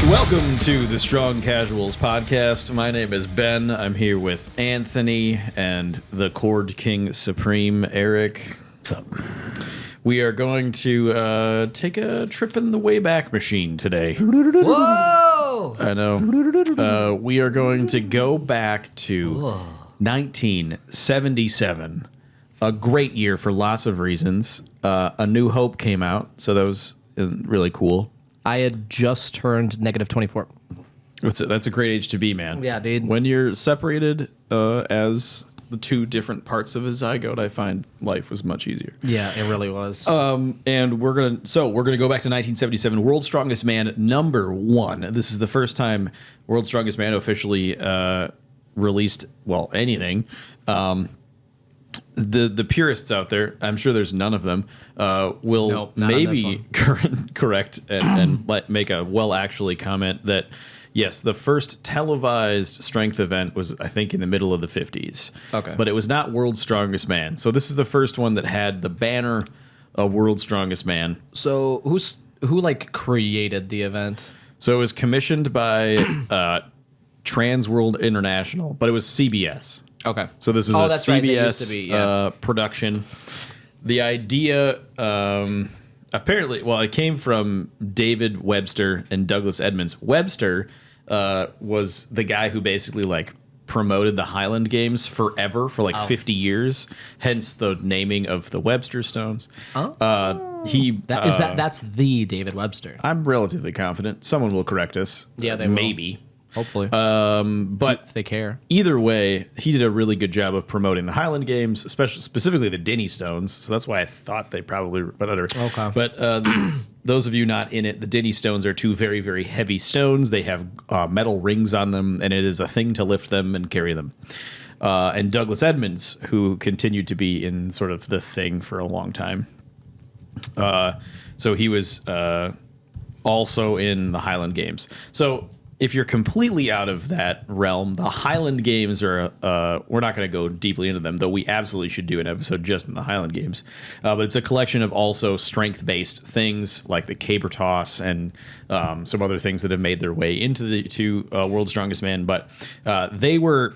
Welcome to the Strong Casuals podcast. My name is Ben. I'm here with Anthony and the Chord King Supreme, Eric. What's up? We are going to take a trip in the Wayback Machine today. Whoa! I know. We are going to go back to 1977. A great year for lots of reasons. A New Hope came out, so that was really cool. I had just turned negative 24. That's a great age to be, man. Yeah, dude. When you're separated as the two different parts of a zygote, I find life was much easier. Yeah, it really was. And we're gonna go back to 1977. World's Strongest Man #1. This is the first time World's Strongest Man officially released anything. The purists out there, I'm sure there's none of them, will Nope, not maybe correct and make a actually comment that yes, the first televised strength event was, I think, in the middle of the 50s. Okay. But it was not World's Strongest Man. So this is the first one that had the banner of World's Strongest Man. So who created the event? So it was commissioned by Trans World International, but it was CBS. Okay. So this was a that's right, they used to CBS be, yeah. production. The idea, apparently, it came from David Webster and Douglas Edmonds. Webster was the guy who basically promoted the Highland Games forever for 50 years. Hence the naming of the Webster Stones. Oh. That's the David Webster. I'm relatively confident. Someone will correct us. Yeah, they will. Maybe. Hopefully. But if they care. either way, he did a really good job of promoting the Highland Games, specifically the Dinny Stones. So that's why I thought they probably. Okay. But those of you not in it, the Dinny Stones are two very, very heavy stones. They have metal rings on them, and it is a thing to lift them and carry them. And Douglas Edmonds, who continued to be in sort of the thing for a long time. So he was also in the Highland Games. So if you're completely out of that realm, the Highland Games are, we're not going to go deeply into them, though we absolutely should do an episode just in the Highland Games. But it's a collection of also strength-based things like the caber toss and some other things that have made their way into World's Strongest Man. But they were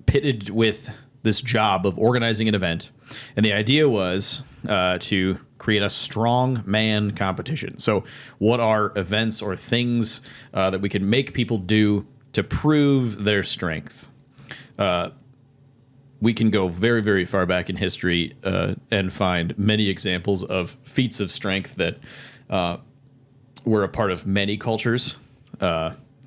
pitted with this job of organizing an event. And the idea was to create a strong man competition. So what are events or things that we can make people do to prove their strength? We can go very, very far back in history and find many examples of feats of strength that were a part of many cultures.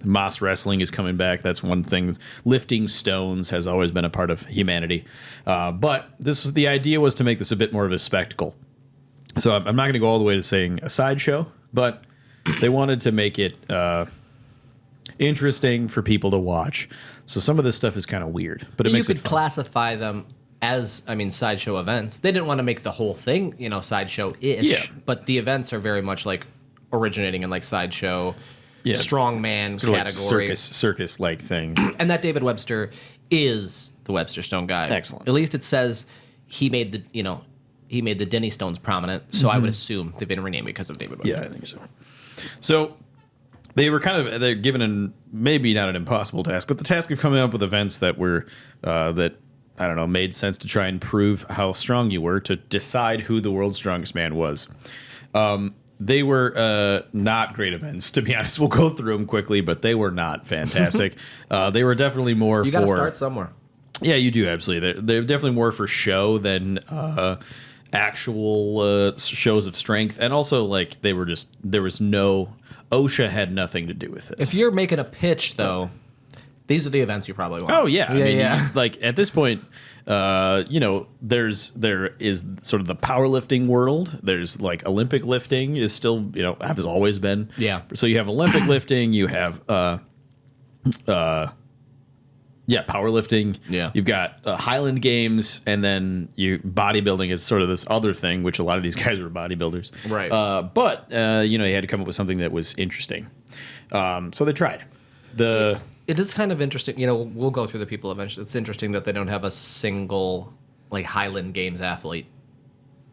Moss wrestling is coming back. That's one thing. Lifting stones has always been a part of humanity. But the idea was to make this a bit more of a spectacle. So I'm not going to go all the way to saying a sideshow, but they wanted to make it interesting for people to watch. So some of this stuff is kind of weird, but it makes it fun. You could classify them as, sideshow events. They didn't want to make the whole thing, sideshow-ish. Yeah. But the events are very much originating in sideshow, strongman sort of category. Circus-like things. And that David Webster is the Webster Stone guy. Excellent. At least it says he made the Denny Stones prominent, so I would assume they've been renamed because of David Webster. Yeah, I think so. So they're given maybe not an impossible task, but the task of coming up with events that were made sense to try and prove how strong you were, to decide who the world's strongest man was. They were not great events, to be honest. We'll go through them quickly, but they were not fantastic. They were definitely more You got to start somewhere. Yeah, you do, absolutely. They're definitely more for show than actual shows of strength. And also, there was no... OSHA had nothing to do with this. If you're making a pitch, though, these are the events you probably want. Oh, yeah. Yeah. At this point... there is sort of the powerlifting world. There's Olympic lifting is still, has always been. Yeah. So you have Olympic lifting, you have powerlifting. Yeah. You've got Highland Games, and then bodybuilding is sort of this other thing, which a lot of these guys were bodybuilders. Right. But you had to come up with something that was interesting. So they tried. It is kind of interesting. We'll go through the people eventually. It's interesting that they don't have a single Highland Games athlete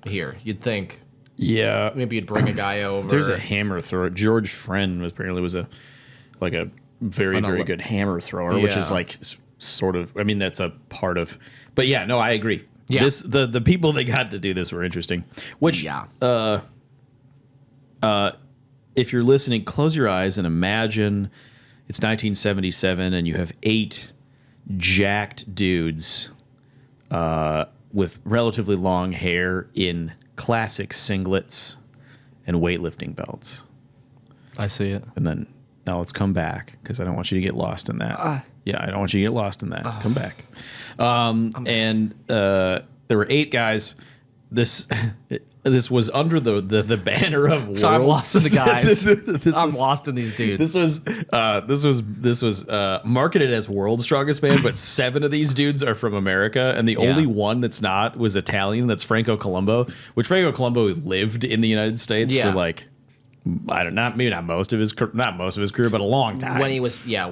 here. You'd think Yeah. Maybe you'd bring a guy over. There's a hammer thrower. George Friend apparently was a very, very good hammer thrower, which is like sort of, I mean, that's a part of, but yeah, no, I agree. Yeah. The people that got to do this were interesting, which, if you're listening, close your eyes and imagine it's 1977 and you have 8 jacked dudes with relatively long hair in classic singlets and weightlifting belts. I see it. And then now let's come back because I don't want you to get lost in that. Yeah, I don't want you to get lost in that. Come back. There were 8 guys. This was under the banner of Worlds. So I'm lost in the guys. I'm lost in these dudes. This was marketed as World's Strongest Man, but 7 of these dudes are from America, and the only one that's not was Italian. That's Franco Colombo, which Franco Colombo lived in the United States for like, I don't know, maybe not most of his career, but a long time. When he was here,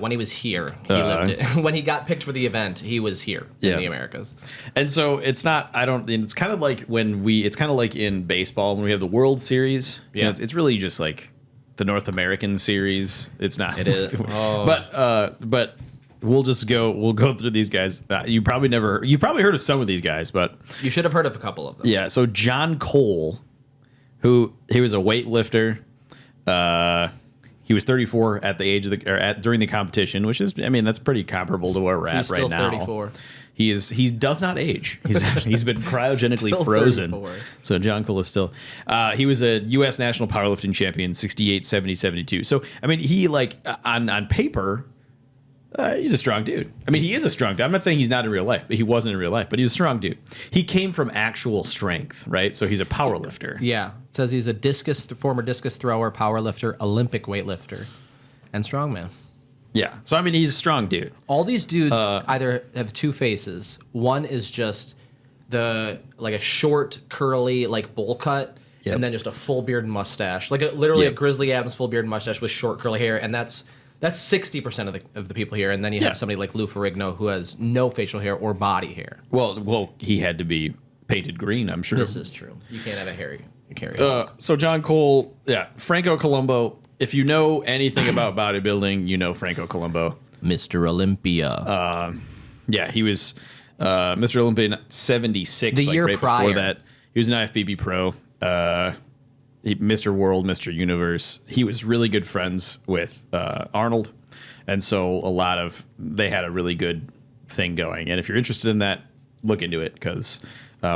he lived it. When he got picked for the event, he was here in the Americas. And so it's not. It's kind of like it's kind of like in baseball when we have the World Series. Yeah, you know, it's really just like the North American Series. It's not. It is. But we'll go through these guys. You've probably heard of some of these guys, but you should have heard of a couple of them. Yeah. So John Cole, he was a weightlifter. He was 34 at the age of during the competition, which is, I mean, that's pretty comparable to where we're at right now. 34. He does not age. He's been cryogenically frozen. 34. So John Cole is still. He was a U.S. national powerlifting champion, 68, 70, 72. So I mean, he on paper. He's a strong dude. I mean, he is a strong dude. I'm not saying he's not in real life, but he wasn't in real life. But he's a strong dude. He came from actual strength, right? So he's a power lifter. Yeah. It says he's a former discus thrower, power lifter, Olympic weightlifter, and strongman. Yeah. So, I mean, he's a strong dude. All these dudes either have 2 faces. One is just like a short, curly, like bowl cut, and then just a full beard and mustache. Like literally a Grizzly Adams full beard and mustache with short, curly hair, and that's 60% of the people here, and then you have somebody like Lou Ferrigno who has no facial hair or body hair. Well, he had to be painted green, I'm sure. This is true. You can't have a hairy. So John Cole, Franco Colombo. If you know anything about bodybuilding, you know Franco Colombo, Mr. Olympia. He was Mr. Olympia in '76. The year right prior. Before that, he was an IFBB pro. Mr. World, Mr. Universe. He was really good friends with Arnold, and so they had a really good thing going. And if you're interested in that, look into it because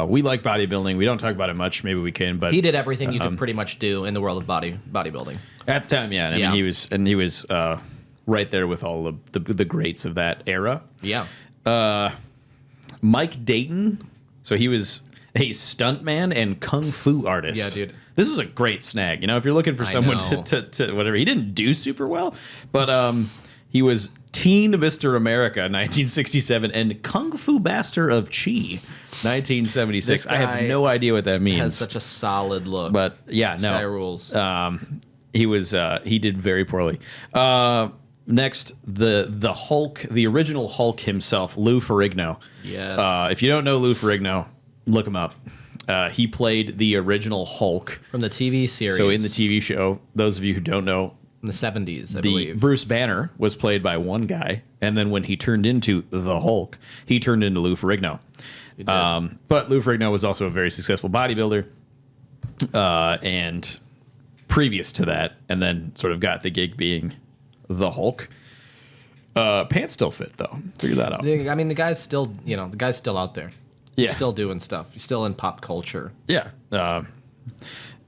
we like bodybuilding. We don't talk about it much. Maybe we can, but he did everything you could pretty much do in the world of bodybuilding at the time. Yeah, I mean, he was right there with all of the greats of that era. Yeah. Mike Dayton. So he was a stuntman and kung fu artist. Yeah, dude. This was a great snag. You know, if you're looking for someone to whatever, he didn't do super well, but he was Teen Mr. America 1967 and Kung Fu Master of Chi 1976. I have no idea what that means. Has such a solid look. But yeah, this guy rules. He did very poorly. Next, the Hulk, the original Hulk himself, Lou Ferrigno. Yes. If you don't know Lou Ferrigno, look him up. He played the original Hulk from the TV series. So in the TV show, those of you who don't know, in the 70s, I believe. Bruce Banner was played by one guy, and then when he turned into the Hulk, he turned into Lou Ferrigno. But Lou Ferrigno was also a very successful bodybuilder, and previous to that, and then sort of got the gig being the Hulk. Pants still fit though. Figure that out. I mean, the guy's still out there. Yeah. He's still doing stuff. He's still in pop culture. Yeah.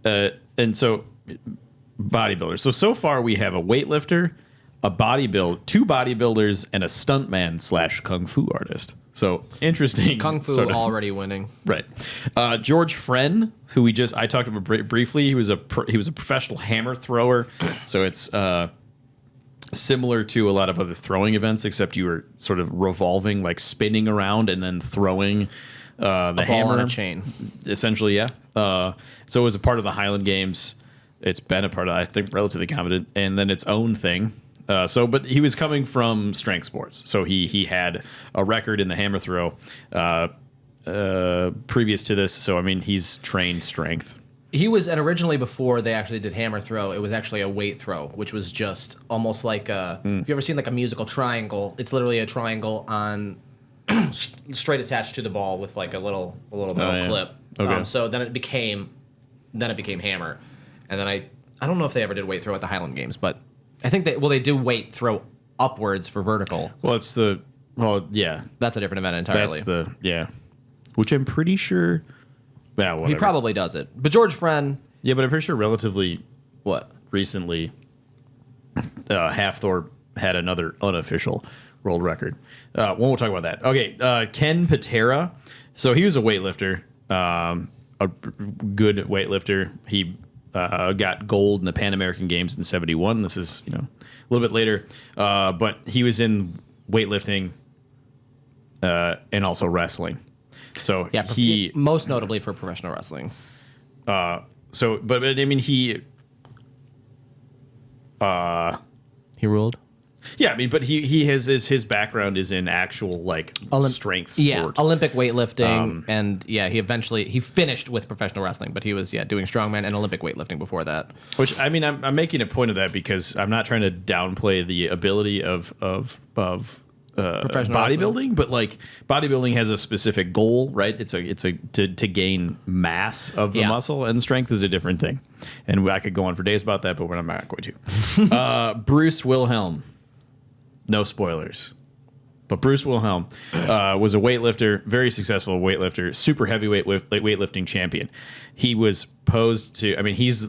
And so bodybuilders. So far we have a weightlifter, two bodybuilders, and a stuntman / kung fu artist. So interesting. Kung fu already winning. Right. George Friend, who I talked about briefly. He was a professional hammer thrower. So it's similar to a lot of other throwing events, except you were sort of revolving, like spinning around and then throwing the hammer on a chain. Essentially, yeah. So it was a part of the Highland Games. It's been a part of, I think, relatively competent, and then its own thing. But he was coming from strength sports, so he had a record in the hammer throw previous to this. So I mean, he's trained strength. He was, and originally before they actually did hammer throw, it was actually a weight throw, which was just almost like if you ever seen like a musical triangle, it's literally a triangle on straight attached to the ball with like a little metal clip. Okay. So then it became hammer, and then I don't know if they ever did weight throw at the Highland Games, but I think they do weight throw upwards for vertical. Well, yeah. That's a different event entirely. Which I'm pretty sure. Yeah, whatever. He probably does it, but George Friend. Yeah, but I'm pretty sure relatively What? recently, Halfthorpe had another unofficial world record. We'll talk about that. Okay, Ken Patera. So he was a weightlifter, a good weightlifter. He got gold in the Pan American Games in '71. This is a little bit later, but he was in weightlifting and also wrestling. So Yeah, he most notably for professional wrestling. but I mean he ruled. Yeah, I mean, but he has his background is in actual like strength sport. Yeah, Olympic weightlifting, and he finished with professional wrestling, but he was doing strongman and Olympic weightlifting before that. Which I mean, I'm making a point of that because I'm not trying to downplay the ability of bodybuilding, wrestling. but like bodybuilding has a specific goal, right? It's to gain mass of the muscle, and strength is a different thing. And I could go on for days about that, but we're not going to. Bruce Wilhelm. No spoilers. But Bruce Wilhelm was a weightlifter, very successful weightlifter, super heavyweight weightlifting champion. He was posed to, I mean, he's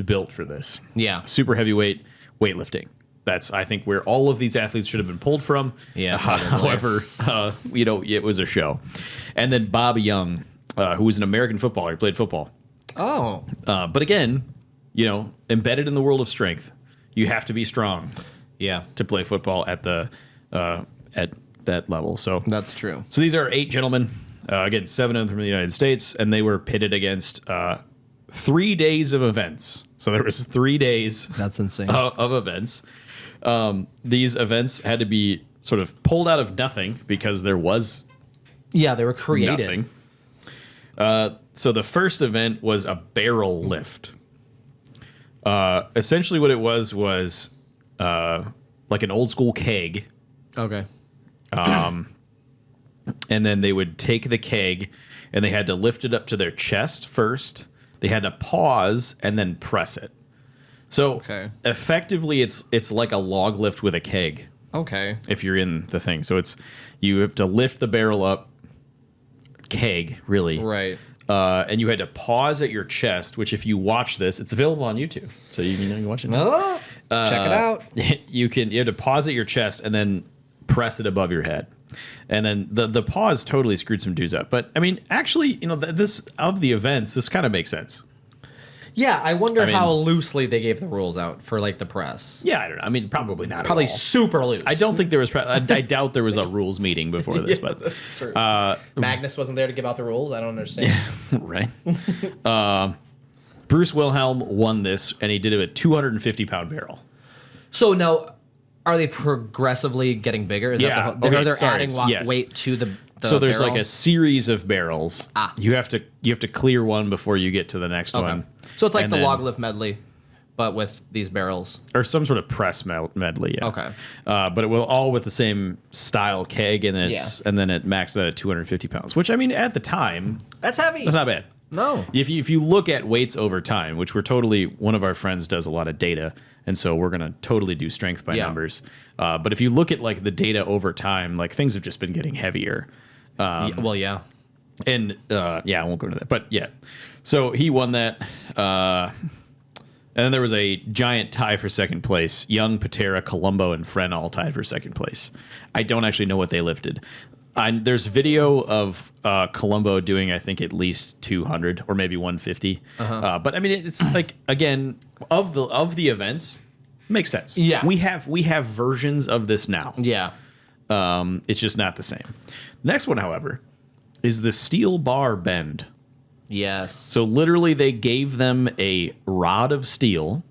built for this. Yeah. Super heavyweight weightlifting. That's, I think, where all of these athletes should have been pulled from. Yeah. However, it was a show. And then Bob Young, who was an American footballer, he played football. Oh. But again, embedded in the world of strength, you have to be strong. Yeah. To play football at that level. So That's true. So these are 8 gentlemen. Again, 7 of them from the United States, and they were pitted against 3 days of events. So there was 3 days. That's insane. Of events. These events had to be sort of pulled out of nothing because there was they were created. nothing. So the first event was a barrel lift. Essentially, what it was like an old school keg. Okay. And then they would take the keg and they had to lift it up to their chest first. They had to pause and then press it. So effectively, it's like a log lift with a keg. Okay. If you're in the thing. So you have to lift the barrel up, keg, really. Right. And you had to pause at your chest, which if you watch this, it's available on YouTube. So you can watch it. Oh, check it out. You have to pause at your chest and then press it above your head. And then the pause totally screwed some dudes up. But I mean, actually, this of the events, this kind of makes sense. Yeah, I wonder how loosely they gave the rules out for like the press. Yeah, I don't know. I mean, probably not. Probably at all. super loose. I don't think there was. I doubt there was a rules meeting before this. But that's true. Magnus wasn't there to give out the rules. I don't understand. Yeah, right. Bruce Wilhelm won this, and he did it with a 250-pound barrel. So now, are they progressively getting bigger? Is that the they're adding weight to the so there's barrel? like a series of barrels. You have to clear one before you get to the next one. So it's like the log lift medley, but with these barrels. Or some sort of press medley, yeah. Okay. But it will all with the same style keg, and then it maxed out at 250 pounds, which, I mean, at the time... That's heavy. That's not bad. No. If you look at weights over time, which one of our friends does a lot of data, and so we're going to totally do strength by numbers. But if you look at, like, the data over time, like, things have just been getting heavier. Yeah. And I won't go into that, but yeah. So he won that. And then there was a giant tie for second place. Young, Patera, Colombo, and Fren all tied for second place. I don't actually know what they lifted. There's video of Colombo doing, I think, at least 200 or maybe 150. But I mean, it's like, again, of the events, makes sense. Yeah, we have versions of this now. Yeah, it's just not the same. Next one, however, is the steel bar bend. Yes. So literally, they gave them a rod of steel.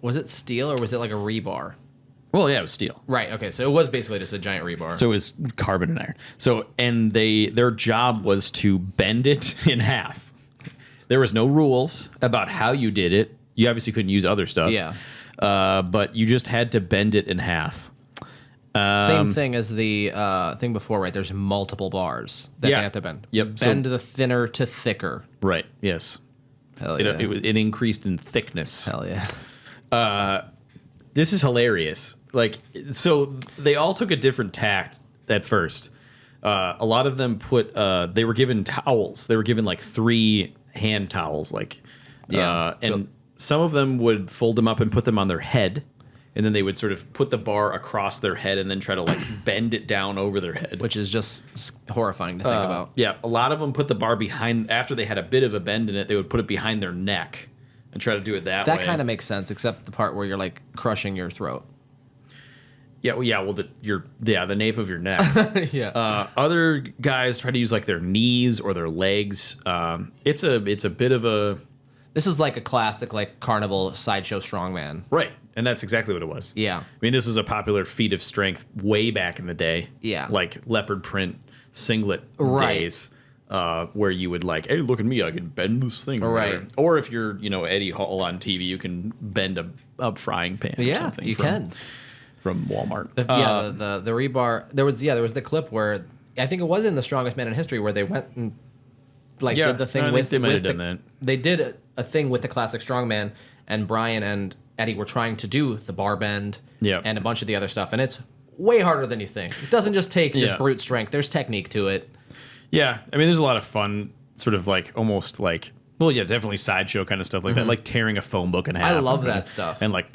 Was it steel or was it like a rebar? Well, yeah, it was steel. Right. Okay. So it was basically just a giant rebar. So it was carbon and iron. So their job was to bend it in half, There was no rules about how you did it. You obviously couldn't use other stuff. Yeah. But you just had to bend it in half. Same thing as the thing before, right? There's multiple bars that Yeah. they have to bend. Yep. Bend the thinner to thicker. Right. Yes. Hell yeah. It increased in thickness. Hell yeah. This is hilarious. Like, so they all took a different tact at first. A lot of them they were given towels. They were given like 3 hand towels, like, and some of them would fold them up and put them on their head, and then they would sort of put the bar across their head and then try to like bend it down over their head, Which is just horrifying to think about. Yeah, a lot of them put the bar behind after they had a bit of a bend in it. They would put it behind their neck and try to do it that way. That kind of makes sense, except the part where you're like crushing your throat. Yeah, well, the nape of your neck. Yeah. Other guys try to use like their knees or their legs. It's a bit of a This is like a classic like carnival sideshow strongman. right, and that's exactly what it was. Yeah. I mean, this was a popular feat of strength way back in the day. Yeah. Like leopard print singlet Right. days, where you would like, hey, look at me, I can bend this thing. Right. Or if you're, Eddie Hall on TV, you can bend a frying pan or Yeah, something. you can. From Walmart. The rebar. There was the clip where I think it was in the Strongest Man in History where they went and like Yeah, did the thing I think with they might have the, done that. They did a thing with the classic strongman, and Brian and Eddie were trying to do the bar bend Yeah. and a bunch of the other stuff, and it's way harder than you think. It doesn't just take just brute strength. There's technique to it. Yeah, I mean, there's a lot of fun, sort of like almost like, well, yeah, definitely sideshow kind of stuff like that, like tearing a phone book in half. I love and- that stuff. and like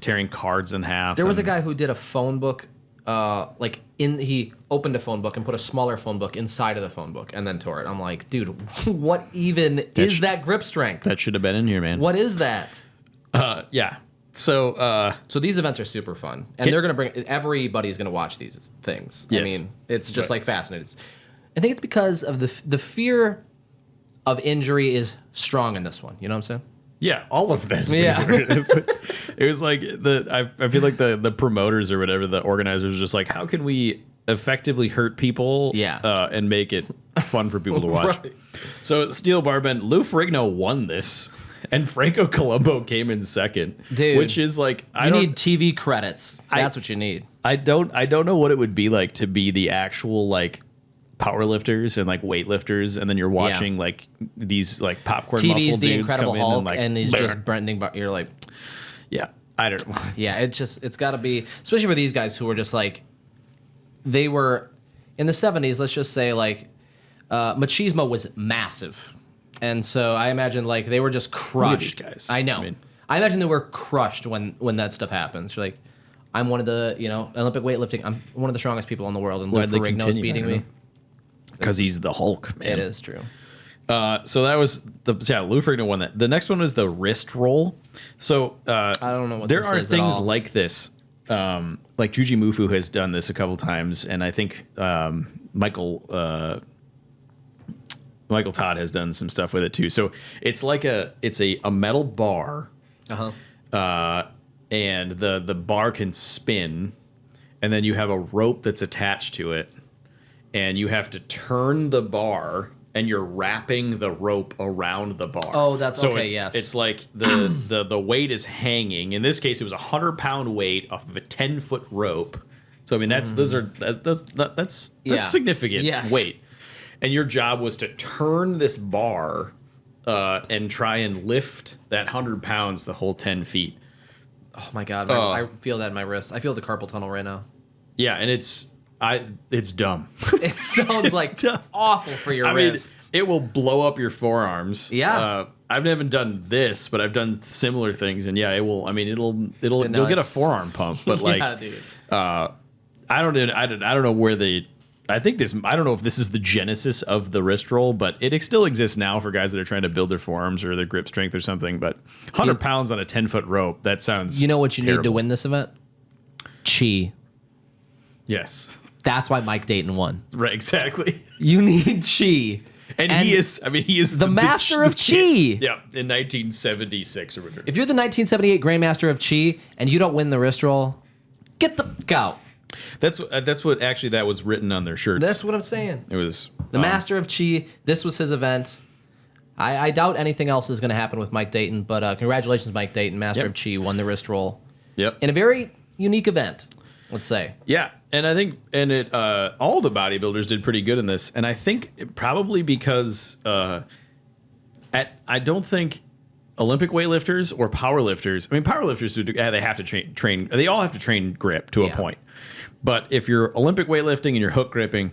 tearing cards in half. There was a and- guy who did a phone book, he opened a phone book and put a smaller phone book inside of the phone book and then tore it. I'm like, dude, what even is that grip strength? that should have been in here, man. What is that? Yeah. So So these events are super fun, and they're gonna bring everybody's gonna watch these things. I Yes. mean, it's just like fascinating. I think it's because of the fear of injury is strong in this one. You know what I'm saying? yeah, all of that. Yeah. It was like I feel like the promoters or whatever, the organizers are just like, how can we effectively hurt people? Yeah. And make it fun for people to watch. Right. So steel barbend, Lou Ferrigno won this. And Franco Colombo came in second, Dude, which is like You need TV credits. That's what you need. I don't know what it would be like to be the actual like powerlifters and like weightlifters, and then you're watching like these like popcorn muscle TV's The dudes Incredible come in Hulk, and like and he's just bending. You're like, yeah, I don't know. yeah, it's got to be, especially for these guys who were just like, they were in the 70s. Let's just say like, machismo was massive, and so I imagine like they were just crushed. these guys. I know. I mean- I imagine they were crushed when that stuff happens. You're like, I'm one of the Olympic weightlifting. I'm one of the strongest people in the world, and Lou Why'd they Ferrigno's continue? beating I don't me. know. Because he's the Hulk, man. It is true. So that was Lou Ferrigno won that. The next one was the wrist roll. So I don't know what there this are is at things all. like this. Like Juji Mufu has done this a couple times, and I think Michael Todd has done some stuff with it too. So it's like a metal bar, and the bar can spin, and then you have a rope that's attached to it, and you have to turn the bar, and you're wrapping the rope around the bar. Oh, that's so okay, it's, yes. it's like the weight is hanging. In this case, it was 100-pound weight off of a 10-foot rope. So I mean, that's significant Yes. weight. And your job was to turn this bar and try and lift that 100 pounds the whole 10 feet. Oh my god, I feel that in my wrist. I feel the carpal tunnel right now. Yeah, and it's dumb. It sounds like dumb. awful for your I mean, wrists. it will blow up your forearms. Yeah. I've never done this, but I've done similar things, and yeah, it will. I mean, you'll get a forearm pump, but like, Yeah, dude. I don't know where they. I don't know if this is the genesis of the wrist roll, but it still exists now for guys that are trying to build their forearms or their grip strength or something. But 100 pounds on a 10-foot rope, that sounds. You know what you need to terrible. win this event? Chi. Yes. That's why Mike Dayton won. Right. Exactly. You need chi. And he is. I mean, he is the master of chi. Yeah, in 1976 or whatever. If you're the 1978 Grandmaster of Chi and you don't win the wrist roll, get the fuck out. That's what actually that was written on their shirts. That's what I'm saying. It was The Master of Chi. This was his event. I doubt anything else is going to happen with Mike Dayton, but congratulations, Mike Dayton, Master of Chi, won the wrist roll. Yep. In a very unique event, let's say. Yeah, and I think all the bodybuilders did pretty good in this, and I think probably because I don't think Olympic weightlifters or powerlifters. I mean, powerlifters they have to train. They all have to train grip to a point. But if you're Olympic weightlifting and you're hook gripping,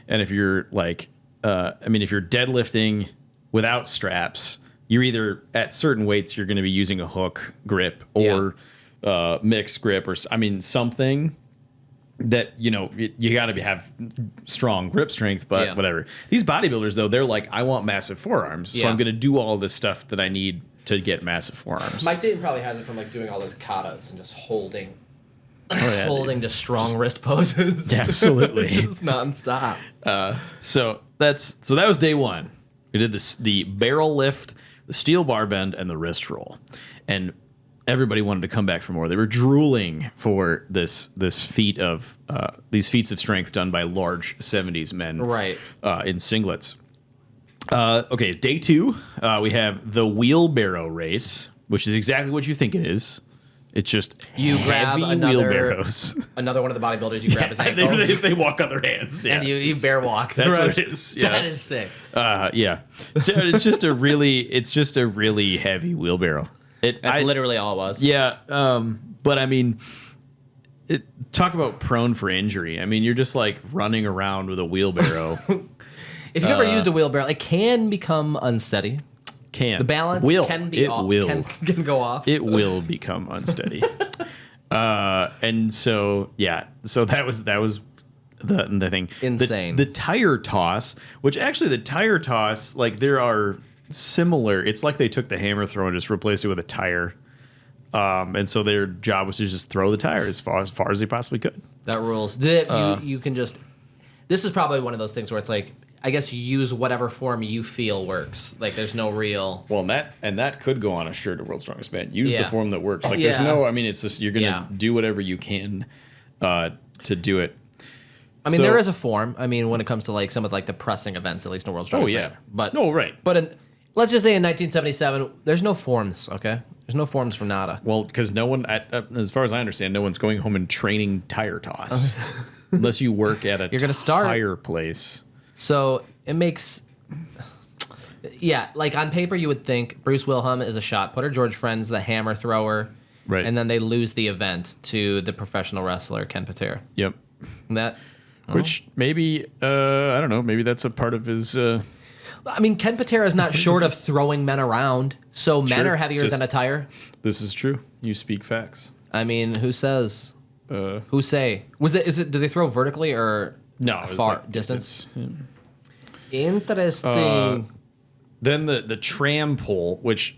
and if you're like, if you're deadlifting without straps, you're either at certain weights you're going to be using a hook grip or mixed grip, or something that you got to have strong grip strength. But whatever. These bodybuilders though, they're like, I want massive forearms, so I'm going to do all this stuff that I need to get massive forearms. Mike Dayton probably has it from like doing all those katas and just holding just strong wrist poses. Yeah, absolutely. Just nonstop. So that was day one. We did the barrel lift, the steel bar bend, and the wrist roll, and everybody wanted to come back for more. They were drooling for these feats of strength done by large 70s men, right? In singlets. Okay, day two, we have the wheelbarrow race, which is exactly what you think it is. It's just you grab wheelbarrows. Another one of the bodybuilders, you grab his ankles. They walk on their hands. Yeah. And you bear walk. That's what it is. Yeah. That is sick. Yeah. So it's just a really heavy wheelbarrow. That's literally all it was. Yeah. But I mean, talk about prone for injury. I mean, you're just like running around with a wheelbarrow. If you've ever used a wheelbarrow, it can become unsteady. The balance can go off. It will become unsteady. And so that was the thing. Insane. The tire toss, which actually the tire toss, like there are similar. It's like they took the hammer throw and just replaced it with a tire. And so their job was to just throw the tire as far as they possibly could. That rules. You can just. This is probably one of those things where it's like, I guess you use whatever form you feel works. Like there's no real. Well, and that could go on a shirt of World's Strongest Man. Use the form that works. Like there's no. I mean, it's just you're gonna do whatever you can to do it. I mean, there is a form. I mean, when it comes to like some of like the pressing events, at least in World's Strongest Man. But no, right. But let's just say in 1977, there's no forms. Okay, there's no forms for nada. Well, because no one, as far as I understand, no one's going home and training tire toss unless you work at a tire place. So it makes, like on paper you would think Bruce Wilhelm is a shot putter, George Friend's the hammer thrower, right? And then they lose the event to the professional wrestler Ken Patera. Yep. And which maybe I don't know, maybe that's a part of his. I mean, Ken Patera is not short of throwing men around, so men are heavier than a tire. This is true. You speak facts. I mean, who says? Who say? Did they throw vertically or? No, far distance. Interesting. Then the tram pole, which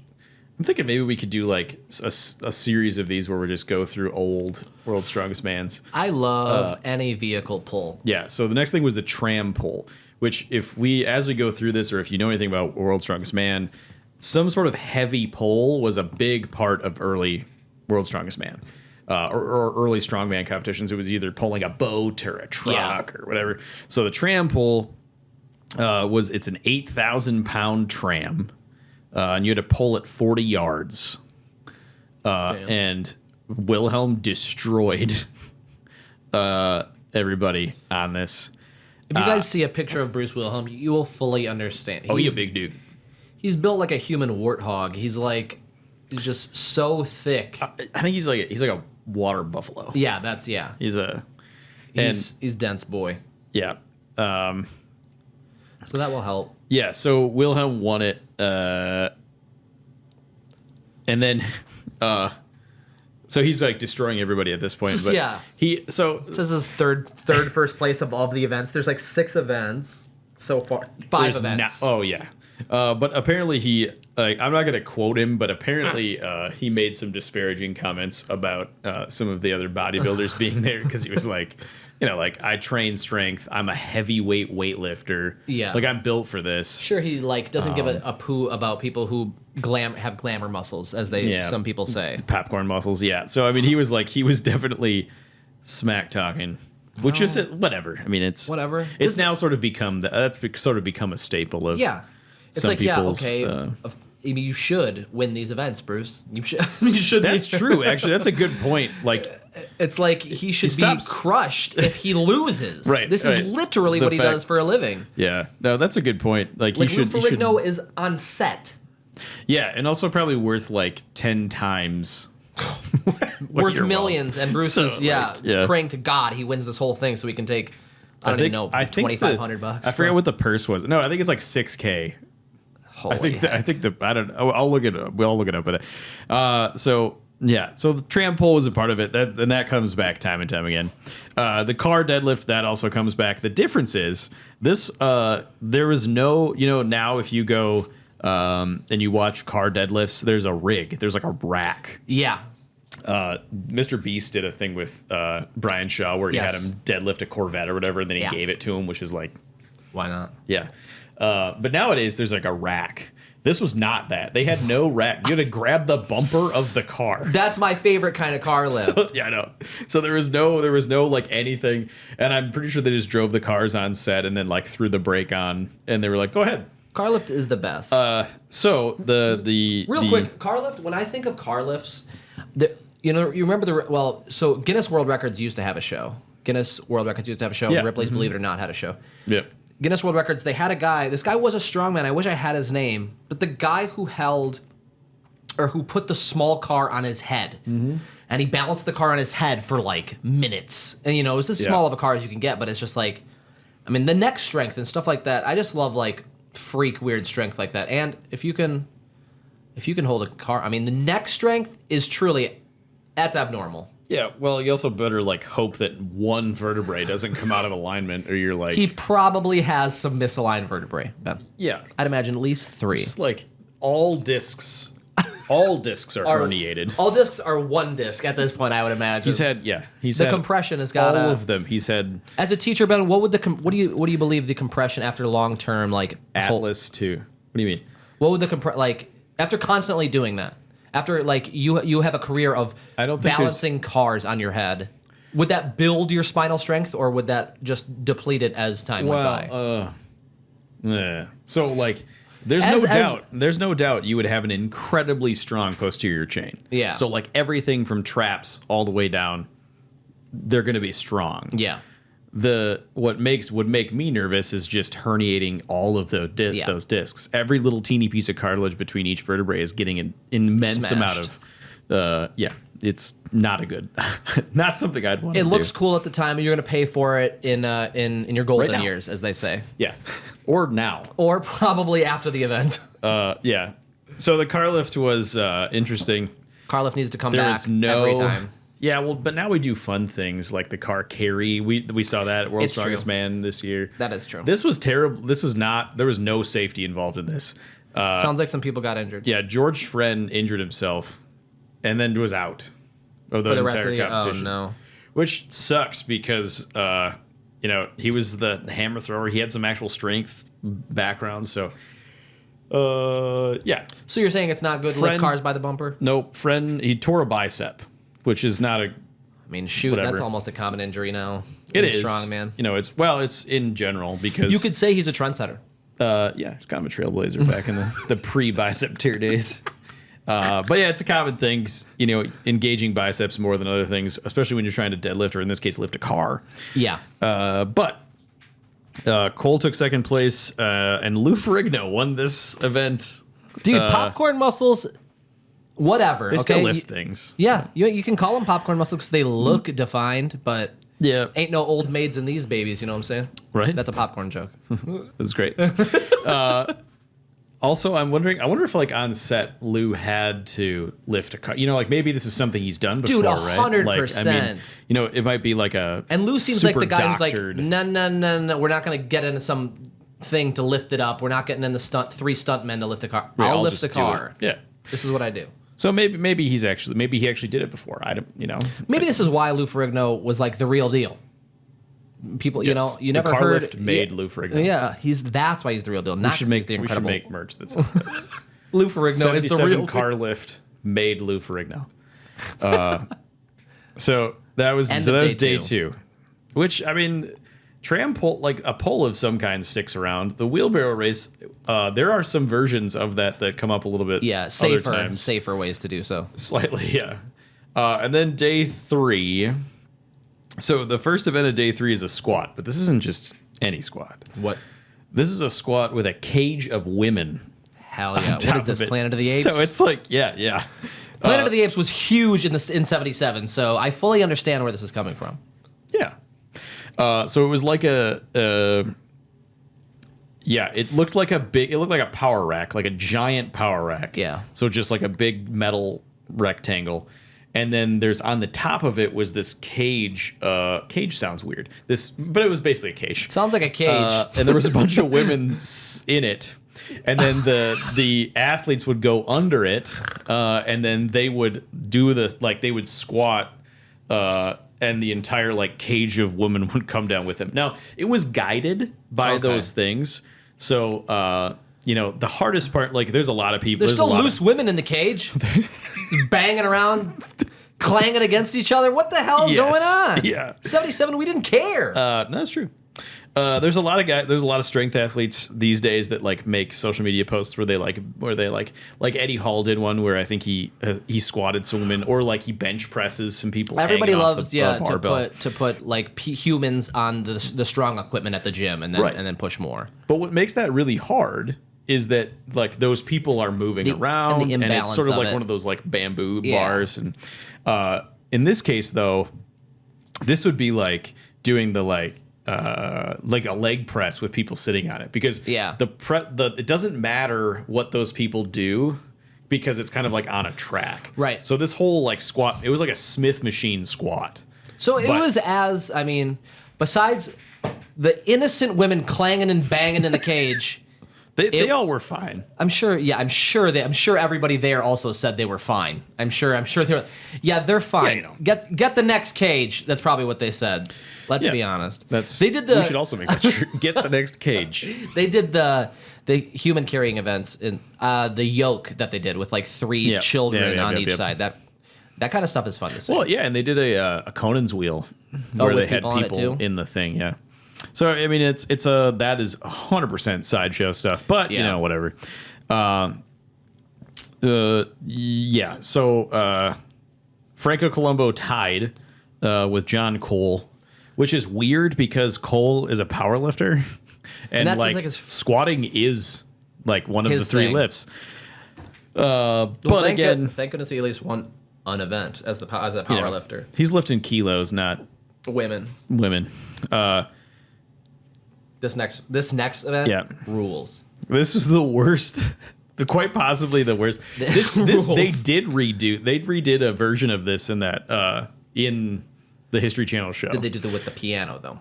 I'm thinking maybe we could do like a series of these where we just go through old World's Strongest Mans. I love any vehicle pull. Yeah. So the next thing was the tram pole, which as we go through this, or if you know anything about World's Strongest Man, some sort of heavy pole was a big part of early World's Strongest Man. Or early strongman competitions. It was either pulling a boat or a truck or whatever. So the tram pole it's an 8,000-pound tram, and you had to pull it 40 yards. And Wilhelm destroyed everybody on this. If you guys see a picture of Bruce Wilhelm, you will fully understand. He's a big dude. He's built like a human warthog. He's just so thick. I think he's like a water buffalo. Yeah, he's dense boy. Yeah. So that will help. Yeah, so Wilhelm won it, and then so he's like destroying everybody at this point. But it says his third first place of all the events. There's like 6 events so far. 5 events. But apparently he. I'm not going to quote him, but apparently he made some disparaging comments about some of the other bodybuilders being there because he was like, I train strength. I'm a heavyweight weightlifter. Yeah. Like I'm built for this. Sure, he doesn't give a poo about people who have glamour muscles, as some people say. Popcorn muscles, yeah. So I mean, he was definitely smack talking. Which is whatever. I mean, it's whatever. It's now sort of become that's sort of become a staple of. Yeah. It's like, I mean, you should win these events, Bruce. You should. You should. That's true. Actually, that's a good point. Like, it's like he should be crushed if he loses. Right. This is literally what he does for a living. Yeah. No, that's a good point. Like Lou Ferrigno is on set. Yeah, and also probably worth like 10 times. Worth millions, and Bruce is praying to God he wins this whole thing so he can take. I don't even know, $2,500. I forget what the purse was. No, I think it's like $6,000. I think I don't know. I'll look it up. We'll look it up. But so the tram pole was a part of it. And that comes back time and time again. The car deadlift, that also comes back. The difference is this. There was no, now if you go and you watch car deadlifts, there's a rig. There's like a rack. Yeah. Mr. Beast did a thing with Brian Shaw where he had him deadlift a Corvette or whatever, and then he gave it to him, which is like, why not? Yeah. But nowadays there's like a rack. This was not that. They had no rack. You had to grab the bumper of the car. That's my favorite kind of car lift. So, yeah, I know. So there was no like anything, and I'm pretty sure they just drove the cars on set and then like threw the brake on, and they were like, "Go ahead." Car lift is the best. So the quick car lift. When I think of car lifts, you remember so Guinness World Records used to have a show. Guinness World Records used to have a show. Yeah. Ripley's Believe It or Not had a show. Yep. Guinness World Records, they had a guy. This guy was a strongman. I wish I had his name. But the guy who put the small car on his head. Mm-hmm. And he balanced the car on his head for like minutes. And, it was as small of a car as you can get. But it's just like, I mean, the neck strength and stuff like that. I just love like freak weird strength like that. And if you can hold a car, I mean, the neck strength is truly, that's abnormal. Yeah, well, you also better like hope that one vertebrae doesn't come out of alignment, or you're like. He probably has some misaligned vertebrae, Ben. Yeah, I'd imagine at least 3. Just like all discs are herniated. All discs are one disc at this point, I would imagine. He's had the compression has got all of them. He's had. As a teacher, Ben, what do you believe the compression after long term like Atlas 2? What do you mean? What would the after constantly doing that? After like you have a career of balancing cars on your head, would that build your spinal strength, or would that just deplete it as time went by? So like, there's no doubt you would have an incredibly strong posterior chain. Yeah. So like everything from traps all the way down, they're going to be strong. Yeah. What would make me nervous is just herniating all of those discs. Every little teeny piece of cartilage between each vertebrae is getting an immense amount of. It's not not something I'd want to do. It looks cool at the time, and you're going to pay for it in your golden years, as they say. Yeah, or now, or probably after the event. Yeah. So the car lift was interesting. Car lift needs to come back every time. Yeah, well, but now we do fun things like the car carry. We saw that at World's Strongest Man this year. That is true. This was terrible. This was not. There was no safety involved in this. Sounds like some people got injured. Yeah, George Friend injured himself, and then was out of the entire competition. Oh no! Which sucks because he was the hammer thrower. He had some actual strength background, so. Yeah. So you're saying it's not good to lift cars by the bumper? Nope. He tore a bicep. Which is not a. I mean, shoot, that's almost a common injury now. It is strongman. It's in general because you could say he's a trendsetter. Yeah, he's kind of a trailblazer back in the pre-bicep tear days. But yeah, it's a common thing. Engaging biceps more than other things, especially when you're trying to deadlift or in this case lift a car. Yeah. But Cole took second place, and Lou Ferrigno won this event. Dude, popcorn muscles. Whatever. They still lift things. Yeah, you can call them popcorn muscles because they look defined, but ain't no old maids in these babies. You know what I'm saying? Right. That's a popcorn joke. That's great. Also, I wonder if like on set Lou had to lift a car. Like maybe this is something he's done before, dude, 100%. Like, I mean, it might be like a. And Lou seems like the guy who's like, no, we're not gonna get into some thing to lift it up. We're not getting in the 3 stuntmen to lift a car. I'll lift the car. Yeah. This is what I do. So maybe he actually did it before. I don't, Maybe this is why Lou Ferrigno was like the real deal. People, you never car heard. Lift made Lou Ferrigno. Yeah, that's why he's the real deal. Not we should make merch that's Lou Ferrigno is the real car lift made Lou Ferrigno. So that was day 2, which I mean, tram pole, like a pole of some kind, sticks around. The wheelbarrow race, there are some versions of that come up a little bit. Yeah, safer ways to do so. Slightly, yeah. And then day 3. So the first event of day 3 is a squat, but this isn't just any squat. What? This is a squat with a cage of women. Hell yeah! What is this? Planet of the Apes? So it's like, yeah. Planet of the Apes was huge in '77, so I fully understand where this is coming from. Yeah. So it was like it looked like a power rack, like a giant power rack. Yeah. So just like a big metal rectangle. And then there's on the top of it was this cage. Cage sounds weird. But it was basically a cage. Sounds like a cage. And there was a bunch of women in it. And then the athletes would go under it, and then they would do this, like they would squat, and the entire like cage of women would come down with them. Now it was guided by those things, so the hardest part, like there's a lot of people. There's still loose women in the cage, banging around, clanging against each other. What the hell is going on? Yeah, 77. We didn't care. No, that's true. There's a lot of strength athletes these days that like make social media posts where they like Eddie Hall did one where I think he squatted some women, or like he bench presses some people. Everybody loves to put like humans on the strong equipment at the gym and then push more. But what makes that really hard is that like those people are moving around, and it's sort of like one of those like bamboo bars. And in this case though, this would be like doing the like a leg press with people sitting on it, because it doesn't matter what those people do, because it's kind of like on a track. Right. So this whole like squat, it was like a Smith machine squat. So it was besides the innocent women clanging and banging in the cage, they all were fine. I'm sure everybody there also said they were fine. I'm sure they were. Yeah, they're fine. Yeah, get the next cage. That's probably what they said. Let's be honest. We should also make that true. Get the next cage. They did the human carrying events in the yoke that they did with like 3 children on each side. That kind of stuff is fun to see. Well, yeah, and they did a Conan's wheel where they had people in the thing. Yeah. So I mean, that is 100% sideshow stuff, but whatever. So Franco Columbo tied with John Cole, which is weird because Cole is a power lifter, and like squatting is like one of the 3 lifts. But again, thank goodness he at least won an event as a power lifter. He's lifting kilos, not women. This next event rules. This was the worst, quite possibly the worst. They redid a version of this in the History Channel show. Did they do with the piano though?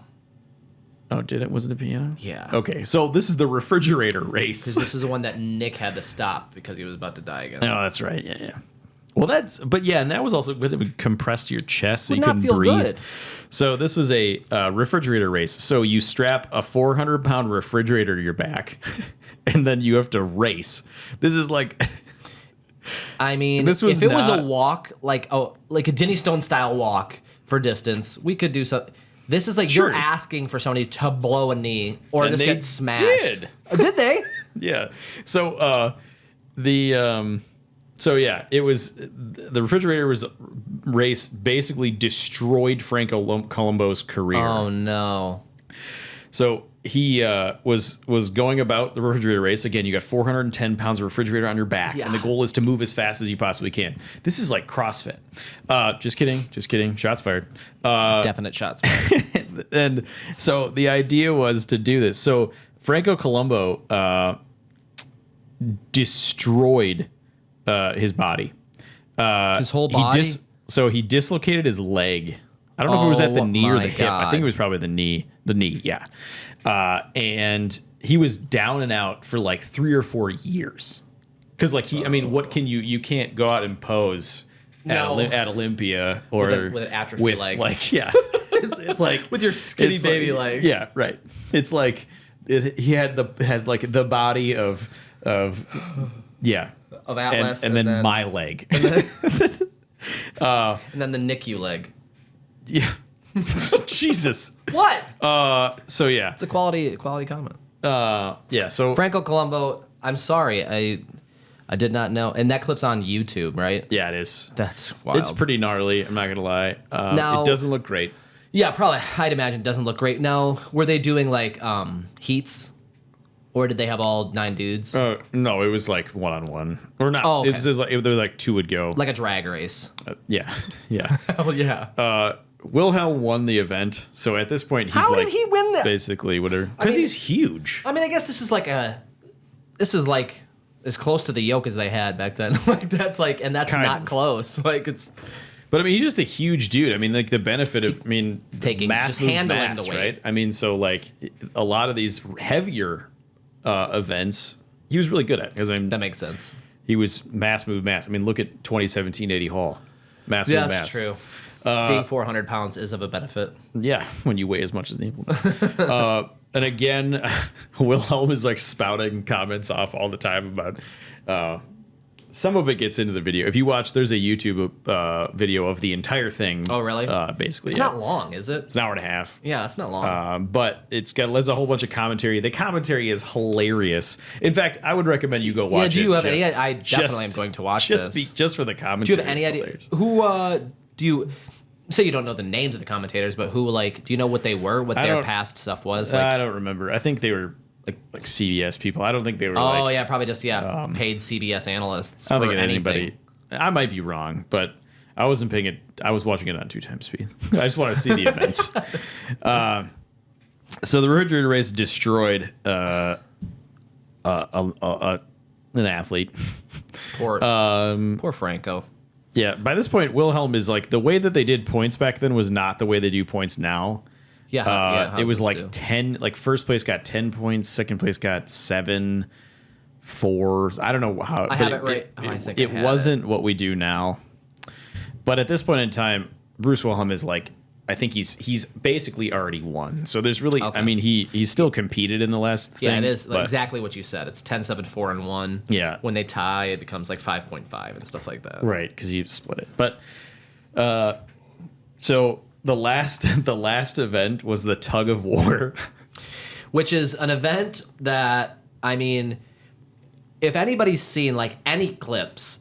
Oh, did it? Was it a piano? Yeah. Okay, so this is the refrigerator race. Because this is the one that Nick had to stop because he was about to die again. Oh, that's right. Yeah. Well, and that was also compressed your chest so you couldn't feel breathe. Good. So this was a refrigerator race. So you strap a 400-pound refrigerator to your back, and then you have to race. This is like, I mean, if it was a walk, like a Denny Stone style walk for distance, we could do something. This is like you're asking for somebody to blow a knee or just get smashed. Did. Did they? Yeah. So it was the refrigerator race basically destroyed Franco Columbo's career. Oh no! So he was going about the refrigerator race. Again, you got 410 pounds of refrigerator on your back, and the goal is to move as fast as you possibly can. This is like CrossFit. Just kidding. Shots fired. Definite shots fired. And so the idea was to do this. So Franco Columbo destroyed his body. His whole body? He dislocated his leg. I don't know if it was at the knee or the hip. I think it was probably the knee. The knee, yeah. And he was down and out for like 3 or 4 years. Because what can you can't go out and pose at Olympia or with an atrophy leg. Like, yeah. it's like with your skinny baby leg. Yeah, right. It's like he has like the body of Atlas, and then my leg, and then the NICU leg. Yeah, Jesus. What? So yeah. It's a quality comment. Yeah. So Franco Colombo, I'm sorry. I did not know. And that clip's on YouTube, right? yeah, it is. That's wild. It's pretty gnarly. I'm not gonna lie. Now- it doesn't look great. Yeah, probably. I'd imagine it doesn't look great. Now, were they doing like heats? Or did they have all 9 dudes? No, it was like 1-on-1 or not. Oh, okay. It was like there were like 2 would go. Like a drag race. Yeah, yeah. Oh, yeah. Wilhelm won the event, so at this point he's How like did he win that? basically whatever because mean- he's huge. I mean, I guess this is like as close to the yoke as they had back then. Like that's like, and that's Kind not of. close. Like it's But I mean, he's just a huge dude. I mean, like the benefit of, I mean, Taking- mass just moves handling mass, the weight. right? I mean, so like a lot of these heavier events, he was really good at because I mean, that makes sense. he was mass move mass. I mean, look at 2017 Eddie Hall, mass Yeah, move that's mass. true. Being 400 pounds is of a benefit. Yeah, when you weigh as much as the implement. And again, Wilhelm is like spouting comments off all the time about. Some of it gets into the video. If you watch, there's a YouTube video of the entire thing. Oh, really? Basically, It's not long, is it? It's an hour and a half. Yeah, it's not long. But there's a whole bunch of commentary. The commentary is hilarious. In fact, I would recommend you go watch it. do you have just- any? I definitely am going to watch just this. just for the Do commentary. you have any It's idea hilarious. who? Do you say you don't know the names of the commentators, but who like? Do you know what they were? What their don't- past stuff was? I don't remember. I think they were like CBS people. I don't think they were. Oh like, yeah, probably just paid CBS analysts. I don't for think anything. anybody. I might be wrong, but I wasn't paying it. I was watching it on 2x speed. I just want to see the events. So the refrigerator race destroyed an athlete. Poor Franco. Yeah. By this point, Wilhelm is like the way that they did points back then was not the way they do points now. Yeah, how's It was this like do? 10. Like first place got 10 points. Second place got 7. 4. I don't know how. I have it right. I think I it had wasn't what we do now. But at this point in time, Bruce Wilhelm is like, I think he's basically already won. So there's really, Okay. I mean, he's still competed in the last thing. Yeah, it is but- exactly what you said. It's 10, 7, 4, and 1. Yeah. When they tie, it becomes like 5.5 and stuff like that. Right, because you split it. But so the last event was the tug of war. Which is an event that, I mean, if anybody's seen like any clips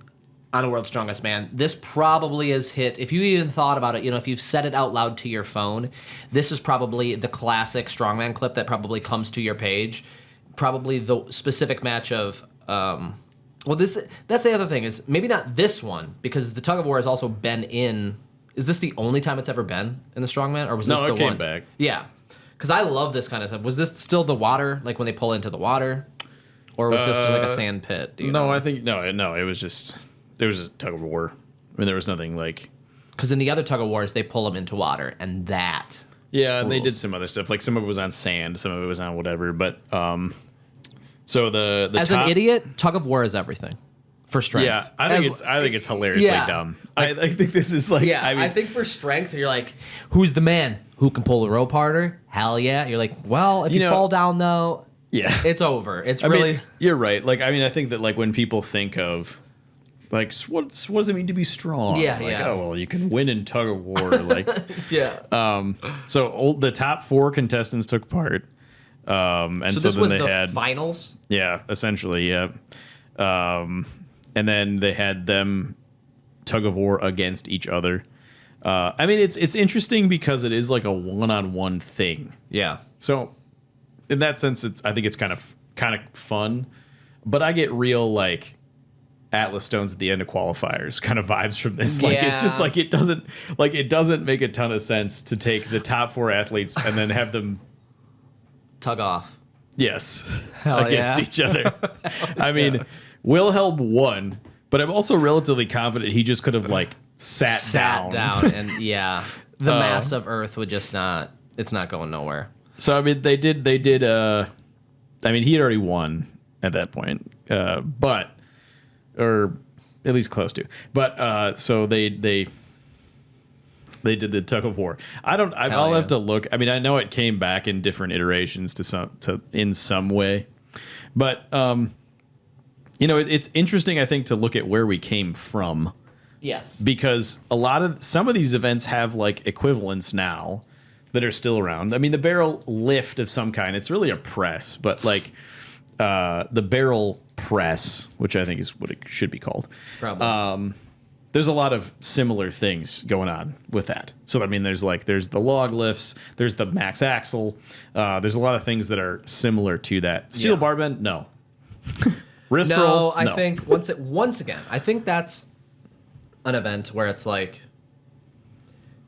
on World's Strongest Man, this probably is hit. If you even thought about it, if you've said it out loud to your phone, this is probably the classic strongman clip that probably comes to your page. Probably the specific match of, that's the other thing is maybe not this one because the tug of war has also been in. Is this the only time it's ever been in the strongman, or was this No, the it came one? back. Yeah, because I love this kind of stuff. Was this still the water, like when they pull into the water, or was this just like a sand pit? Do you know? I think no. It was just tug of war. I mean, there was nothing like. Because in the other tug of wars, they pull them into water, and that. Yeah, and they rules. did some other stuff. Like some of it was on sand, some of it was on whatever. But so the As top, an idiot, tug of war is everything for strength. yeah, I think it's hilariously Yeah. dumb. I think this is like, Yeah, I mean, I think for strength, you're like, who's the man? Who can pull the rope harder? Hell yeah. You're like, well, if you know- fall down, though, yeah, it's over. It's I really. mean, you're right. Like, I mean, I think that like when people think of like what does it mean to be strong? Yeah, like, yeah. oh well, you can win in tug of war. Like, Yeah. so the top 4 contestants took part. And So so this then was they the had finals? yeah, essentially, yeah. And then they had them tug of war against each other. I mean, it's interesting because it is like a one-on-one thing. Yeah. So in that sense, I think it's kind of fun. But I get real like Atlas Stones at the end of qualifiers kind of vibes from this. Like it's just Yeah. like it doesn't make a ton of sense to take the top 4 athletes and then have them Tug off. yes Hell against yeah. each other. I mean, Wilhelm won, but I'm also relatively confident he just could have like sat down and yeah, the mass of Earth would just not. It's not going nowhere. So I mean, they did. I mean, he had already won at that point, but or at least close to. But so they did the tug of war. I'll yeah. have to look. I mean, I know it came back in different iterations in some way, but it's interesting. I think to look at where we came from. Yes. Because some of these events have like equivalents now that are still around. I mean, the barrel lift of some kind, it's really a press, but like the barrel press, which I think is what it should be called. Probably. There's a lot of similar things going on with that. So, I mean, there's the log lifts, there's the max axle. There's a lot of things that are similar to that. Steel bar bend, no. Wrist roll, no. I think once again, I think that's an event where it's like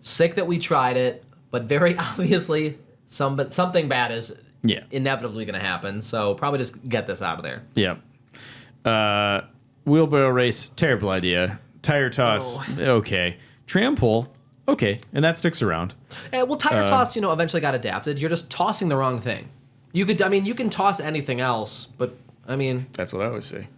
sick that we tried it, but very obviously something bad is inevitably going to happen. So probably just get this out of there. Yeah. Wheelbarrow race, terrible idea. Tire toss, okay. Tram pull, okay, and that sticks around. Well, tire toss, eventually got adapted. You're just tossing the wrong thing. You can toss anything else, but I mean, that's what I always say.